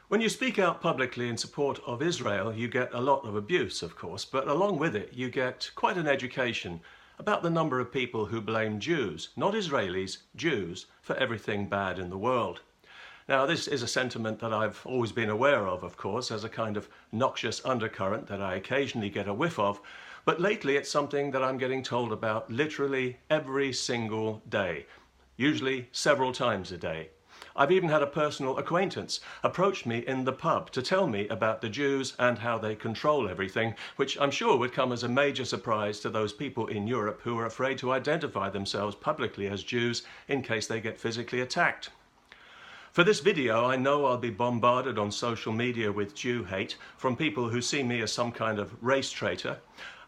When you speak out publicly in support of Israel, you get a lot of abuse, of course, but along with it, you get quite an education about the number of people who blame Jews, not Israelis, Jews, for everything bad in the world. Now, this is a sentiment that I've always been aware of course, as a kind of noxious undercurrent that I occasionally get a whiff of, but lately it's something that I'm getting told about literally every single day, usually several times a day. I've even had a personal acquaintance approach me in the pub to tell me about the Jews and how they control everything, which I'm sure would come as a major surprise to those people in Europe who are afraid to identify themselves publicly as Jews in case they get physically attacked. For this video, I know I'll be bombarded on social media with Jew hate from people who see me as some kind of race traitor.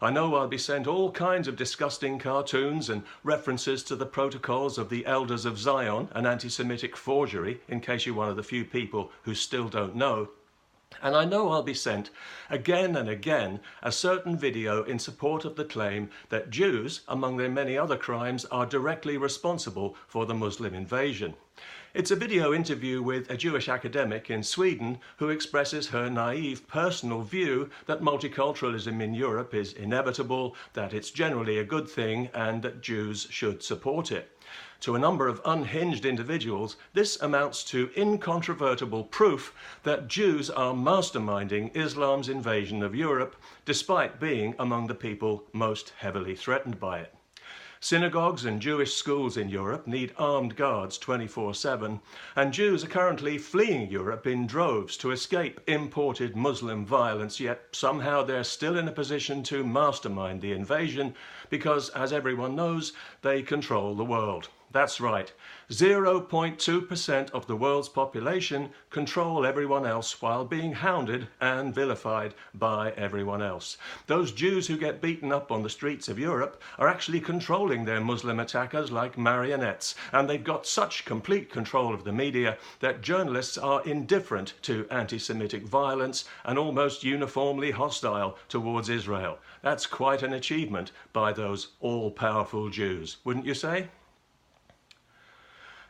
I know I'll be sent all kinds of disgusting cartoons and references to the protocols of the Elders of Zion, an anti-Semitic forgery, in case you're one of the few people who still don't know. And I know I'll be sent again and again a certain video in support of the claim that Jews, among their many other crimes, are directly responsible for the Muslim invasion. It's a video interview with a Jewish academic in Sweden who expresses her naive personal view that multiculturalism in Europe is inevitable, that it's generally a good thing, and that Jews should support it. To a number of unhinged individuals, this amounts to incontrovertible proof that Jews are masterminding Islam's invasion of Europe, despite being among the people most heavily threatened by it. Synagogues and Jewish schools in Europe need armed guards 24/7, and Jews are currently fleeing Europe in droves to escape imported Muslim violence, yet somehow they're still in a position to mastermind the invasion because, as everyone knows, they control the world. That's right, 0.2% of the world's population control everyone else while being hounded and vilified by everyone else. Those Jews who get beaten up on the streets of Europe are actually controlling their Muslim attackers like marionettes, and they've got such complete control of the media that journalists are indifferent to anti-Semitic violence and almost uniformly hostile towards Israel. That's quite an achievement by those all-powerful Jews, wouldn't you say?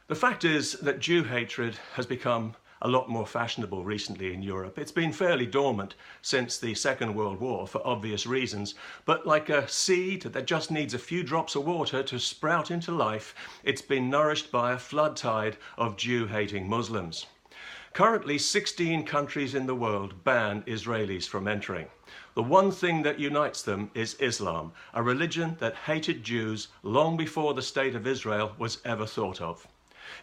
The fact is that Jew hatred has become a lot more fashionable recently in Europe. It's been fairly dormant since the Second World War for obvious reasons, but like a seed that just needs a few drops of water to sprout into life, it's been nourished by a flood tide of Jew-hating Muslims. Currently, 16 countries in the world ban Israelis from entering. The one thing that unites them is Islam, a religion that hated Jews long before the State of Israel was ever thought of.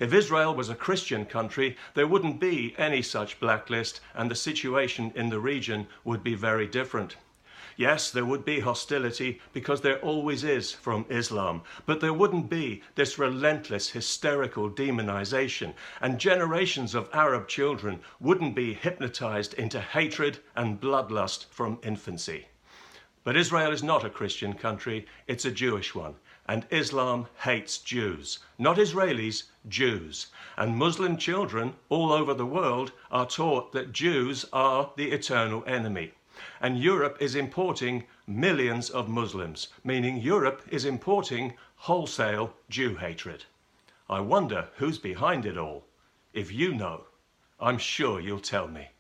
If Israel was a Christian country, there wouldn't be any such blacklist, and the situation in the region would be very different. Yes, there would be hostility, because there always is from Islam, but there wouldn't be this relentless, hysterical demonization, and generations of Arab children wouldn't be hypnotized into hatred and bloodlust from infancy. But Israel is not a Christian country, it's a Jewish one. And Islam hates Jews, not Israelis, Jews. And Muslim children all over the world are taught that Jews are the eternal enemy. And Europe is importing millions of Muslims, meaning Europe is importing wholesale Jew hatred. I wonder who's behind it all. If you know, I'm sure you'll tell me.